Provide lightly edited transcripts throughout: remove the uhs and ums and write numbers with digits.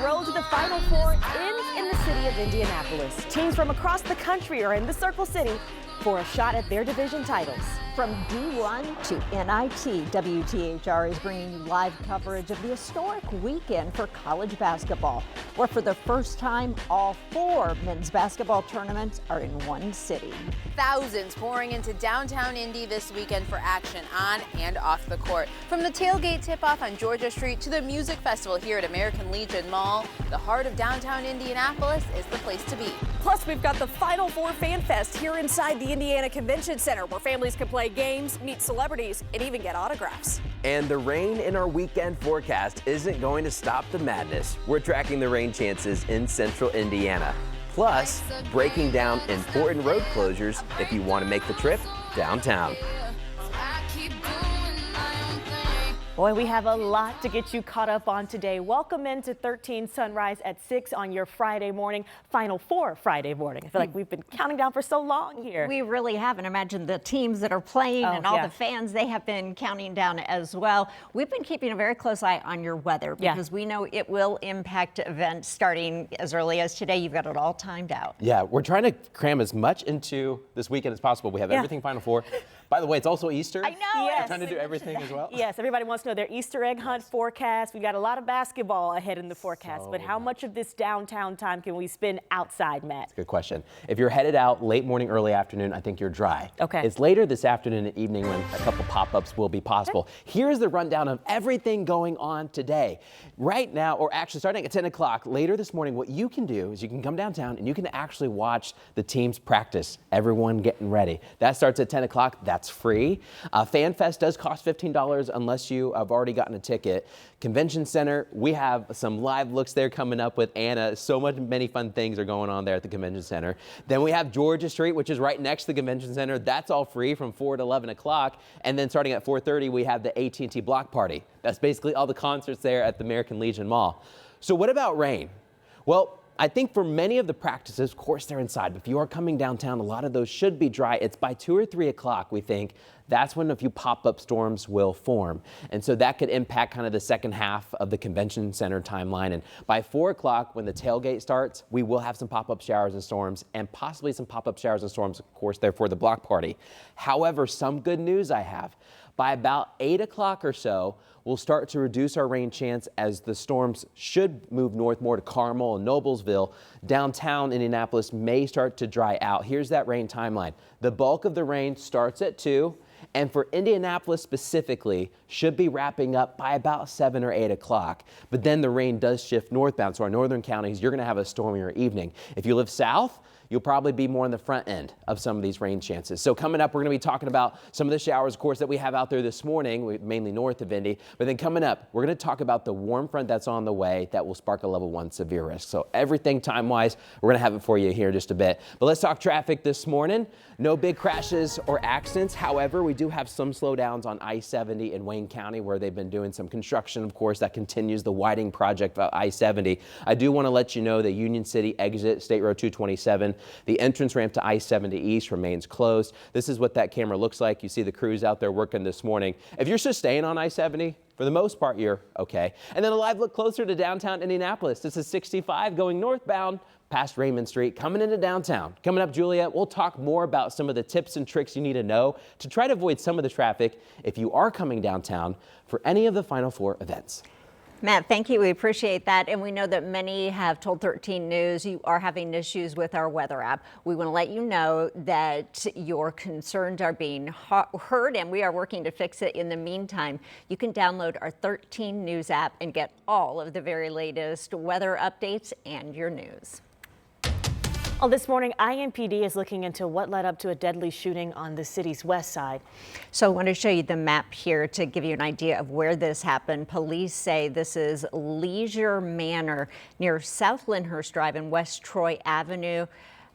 road to the Final Four ends in the city of Indianapolis. Teams from across the country are in the Circle City for a shot at their division titles. From D1 to NIT, WTHR is bringing you live coverage of the historic weekend for college basketball, where for the first time, all 4 men's basketball tournaments are in one city. Thousands pouring into downtown Indy this weekend for action on and off the court. From the tailgate tip-off on Georgia Street to the music festival here at American Legion Mall, the heart of downtown Indianapolis is the place to be. Plus, we've got the Final Four FanFest here inside the Indiana Convention Center, where families can play games, meet celebrities, and even get autographs. And the rain in our weekend forecast isn't going to stop the madness. We're tracking the rain chances in central Indiana. Plus, breaking down important road closures if you want to make the trip downtown. Boy, we have a lot to get you caught up on today. Welcome into 13 Sunrise at 6 on your Friday morning, Final Four Friday morning. I feel like we've been counting down for so long here. We really have, and imagine the teams that are playing and all the fans, they have been counting down as well. We've been keeping a very close eye on your weather because we know it will impact events starting as early as today. You've got it all timed out. Yeah, we're trying to cram as much into this weekend as possible. We have everything Final Four. By the way, it's also Easter. I know. Yes. We're trying to do everything as well. Yes, everybody wants to know their Easter egg hunt forecast. We've got a lot of basketball ahead in the forecast, but how much of this downtown time can we spend outside, Matt? Good question. If you're headed out late morning, early afternoon, I think you're dry. Okay. It's later this afternoon and evening when a couple pop-ups will be possible. Here's the rundown of everything going on today. Right now, or actually starting at 10 o'clock later this morning, what you can do is you can come downtown and you can actually watch the teams practice, everyone getting ready. That starts at 10 o'clock. That's free. FanFest does cost $15 unless you have already gotten a ticket. Convention Center, we have some live looks there coming up with Anna. So many fun things are going on there at the Convention Center. Then we have Georgia Street, which is right next to the Convention Center. That's all free from 4 to 11 o'clock. And then starting at 4:30, we have the AT&T Block Party. That's basically all the concerts there at the American Legion Mall. So what about rain? Well, I think for many of the practices, of course, they're inside. But if you are coming downtown, a lot of those should be dry. It's by 2 or 3 o'clock, we think. That's when a few pop-up storms will form. And so that could impact kind of the second half of the Convention Center timeline. And by 4 o'clock, when the tailgate starts, we will have some pop-up showers and storms and possibly some pop-up showers and storms, of course, there for the block party. However, some good news I have. By about 8 o'clock or so, we'll start to reduce our rain chance as the storms should move north more to Carmel and Noblesville. Downtown Indianapolis may start to dry out. Here's that rain timeline. The bulk of the rain starts at 2. And for Indianapolis specifically, should be wrapping up by about 7 or 8 o'clock. But then the rain does shift northbound. So our northern counties, you're going to have a stormier evening. If you live south, you'll probably be more on the front end of some of these rain chances. So coming up, we're going to be talking about some of the showers, of course, that we have out there this morning, mainly north of Indy. But then coming up, we're going to talk about the warm front that's on the way that will spark a level 1 severe risk. So everything time-wise, we're going to have it for you here in just a bit. But let's talk traffic this morning. No big crashes or accidents. However, we do have some slowdowns on I-70 in Wayne County where they've been doing some construction, of course, that continues the widening project of I-70. I do want to let you know that Union City exit State Road 227. The entrance ramp to I-70 East remains closed. This is what that camera looks like. You see the crews out there working this morning. If you're just staying on I-70, for the most part, you're okay. And then a live look closer to downtown Indianapolis. This is 65 going northbound past Raymond Street, coming into downtown. Coming up, Juliet, we'll talk more about some of the tips and tricks you need to know to try to avoid some of the traffic if you are coming downtown for any of the Final Four events. Matt, thank you. We appreciate that. And we know that many have told 13 News you are having issues with our weather app. We want to let you know that your concerns are being heard and we are working to fix it. In the meantime, you can download our 13 News app and get all of the very latest weather updates and your news. Well, this morning, IMPD is looking into what led up to a deadly shooting on the city's west side. So I want to show you the map here to give you an idea of where this happened. Police say this is Leisure Manor near South Lyndhurst Drive and West Troy Avenue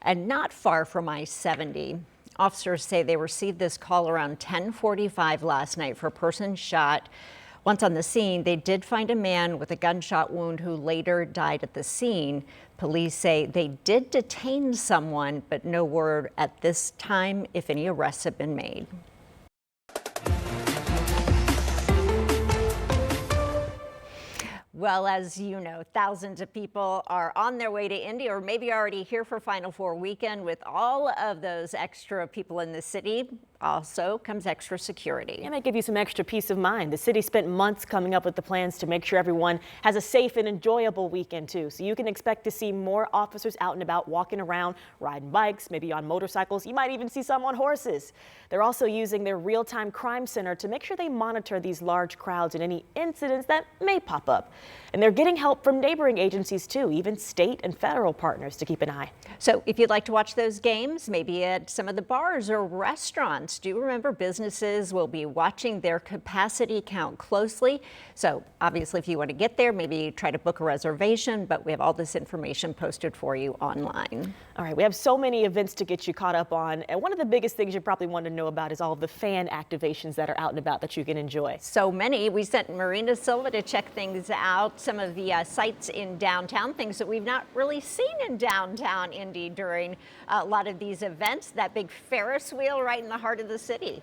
and not far from I-70. Officers say they received this call around 10:45 last night for a person shot. Once on the scene, they did find a man with a gunshot wound who later died at the scene. Police say they did detain someone, but no word at this time if any arrests have been made. Well, as you know, thousands of people are on their way to Indy or maybe already here for Final Four weekend. With all of those extra people in the city, also comes extra security. It might give you some extra peace of mind. The city spent months coming up with the plans to make sure everyone has a safe and enjoyable weekend too. So you can expect to see more officers out and about walking around, riding bikes, maybe on motorcycles. You might even see some on horses. They're also using their real-time crime center to make sure they monitor these large crowds and any incidents that may pop up. And they're getting help from neighboring agencies too, even state and federal partners to keep an eye. So if you'd like to watch those games, maybe at some of the bars or restaurants, do remember businesses will be watching their capacity count closely. So obviously if you want to get there, maybe try to book a reservation, but we have all this information posted for you online. All right, we have so many events to get you caught up on. And one of the biggest things you probably want to know about is all of the fan activations that are out and about that you can enjoy. So many. We sent Marina Silva to check things out, some of the sites in downtown, things that we've not really seen in downtown Indy during a lot of these events. That big Ferris wheel right in the heart of the city.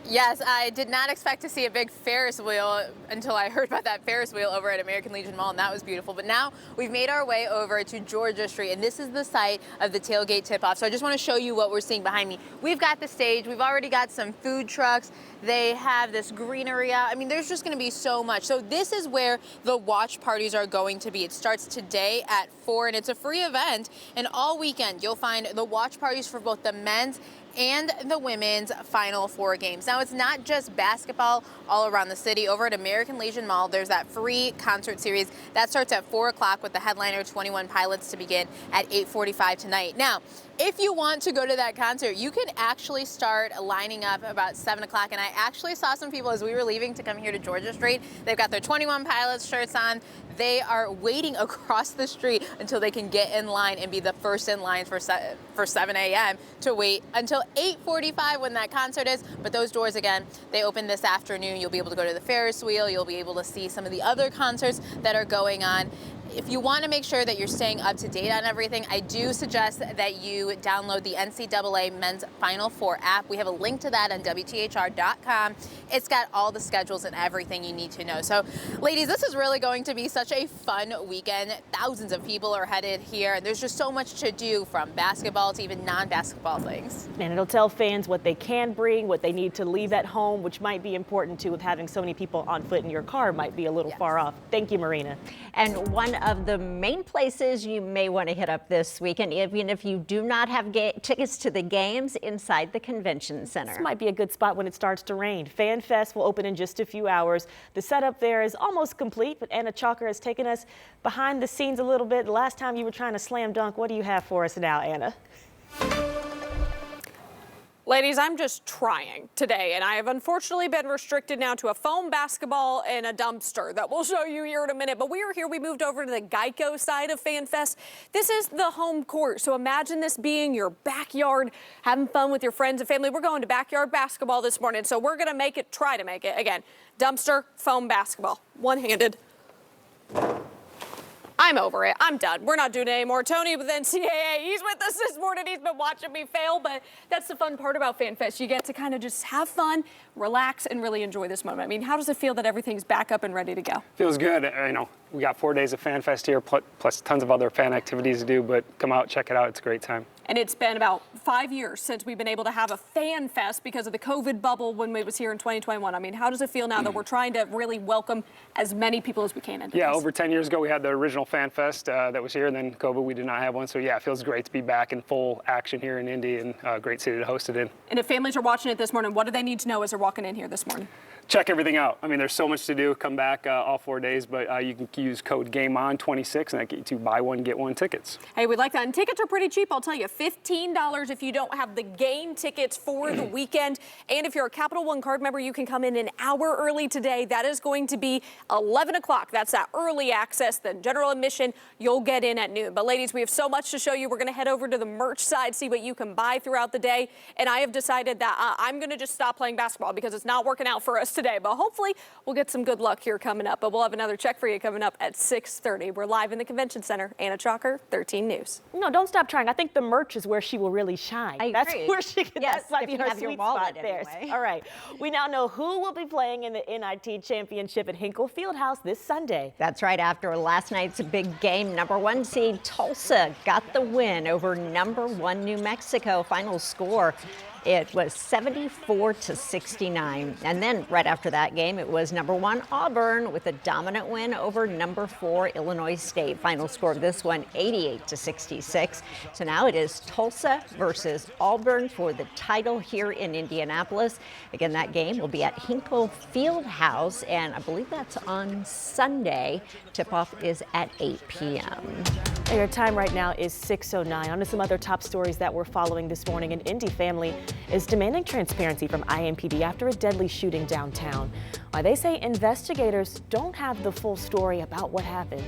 Yes, I did not expect to see a big Ferris wheel until I heard about that Ferris wheel over at American Legion Mall, and that was beautiful. But now we've made our way over to Georgia Street, and this is the site of the tailgate tip-off. So I just want to show you what we're seeing behind me. We've got the stage. We've already got some food trucks. They have this greenery out. I mean, there's just going to be so much. So this is where the watch parties are going to be. It starts today at 4, and it's a free event. And all weekend, you'll find the watch parties for both the men's and the women's Final Four games. Now, it's not just basketball all around the city. Over at American Legion Mall, there's that free concert series that starts at 4 o'clock with the headliner 21 Pilots to begin at 8:45 tonight. Now, if you want to go to that concert, you can actually start lining up about 7 o'clock. And I actually saw some people as we were leaving to come here to Georgia Street. They've got their 21 Pilots shirts on. They are waiting across the street until they can get in line and be the first in line for 7 a.m. to wait until 8:45 when that concert is. But those doors, again, they open this afternoon. You'll be able to go to the Ferris wheel. You'll be able to see some of the other concerts that are going on. If you want to make sure that you're staying up to date on everything, I do suggest that you download the NCAA Men's Final Four app. We have a link to that on WTHR.com. It's got all the schedules and everything you need to know. So, ladies, this is really going to be such a fun weekend. Thousands of people are headed here, and there's just so much to do, from basketball to even non-basketball things. And it'll tell fans what they can bring, what they need to leave at home, which might be important too with having so many people on foot in your car might be a little far off. Thank you, Marina. And one of the main places you may want to hit up this weekend, even if you do not have tickets to the games, inside the convention center. This might be a good spot when it starts to rain. FanFest will open in just a few hours. The setup there is almost complete, but Anna Chalker has taken us behind the scenes a little bit. The last time you were trying to slam dunk, what do you have for us now, Anna? Ladies, I'm just trying today, and I have unfortunately been restricted now to a foam basketball and a dumpster that we'll show you here in a minute. But we are here. We moved over to the Geico side of FanFest. This is the home court, so imagine this being your backyard, having fun with your friends and family. We're going to backyard basketball this morning, so we're going to try to make it. Again, dumpster, foam basketball, one-handed. I'm over it. I'm done. We're not doing it anymore. Tony with NCAA, he's with us this morning. He's been watching me fail, but that's the fun part about FanFest. You get to kind of just have fun, relax, and really enjoy this moment. I mean, how does it feel that everything's back up and ready to go? Feels good. We got 4 days of FanFest here, plus tons of other fan activities to do, but come out, check it out. It's a great time. And it's been about 5 years since we've been able to have a fan fest because of the COVID bubble when we was here in 2021. I mean, how does it feel now that we're trying to really welcome as many people as we can into this? Over 10 years ago, we had the original fan fest that was here, and then COVID, we did not have one. So yeah, it feels great to be back in full action here in Indy, and a great city to host it in. And if families are watching it this morning, what do they need to know as they're walking in here this morning? Check everything out. I mean, there's so much to do. Come back all 4 days, but you can use code GAMEON26, and that gets you buy one, get one tickets. Hey, we'd like that. And tickets are pretty cheap, I'll tell you. $15 if you don't have the game tickets for the weekend. And if you're a Capital One card member, you can come in an hour early today. That is going to be 11 o'clock. That's that early access. The general admission, you'll get in at noon. But ladies, we have so much to show you. We're going to head over to the merch side, see what you can buy throughout the day. And I have decided that I'm going to just stop playing basketball because it's not working out for us close today, but hopefully we'll get some good luck here coming up. But we'll have another check for you coming up at 6:30. We're live in the convention center. Anna Chalker, 13 News. No, don't stop trying. I think the merch is where she will really shine. I That's agree. where she can. Yes, that might if be you her have your sweet wallet spot there. anyway. All right. We now know who will be playing in the NIT Championship at Hinkle Fieldhouse this Sunday. That's right. After last night's big game, #1 seed Tulsa got the win over #1 New Mexico. Final score, it was 74-69. And then right after that game, it was #1 Auburn with a dominant win over #4 Illinois State. Final score of this one, 88-66. So now it is Tulsa versus Auburn for the title here in Indianapolis. Again, that game will be at Hinkle Fieldhouse, and I believe that's on Sunday. Tip-off is at 8 p.m. Your time right now is 6:09. On to some other top stories that we're following this morning. An Indy family is demanding transparency from IMPD after a deadly shooting downtown. They say investigators don't have the full story about what happened.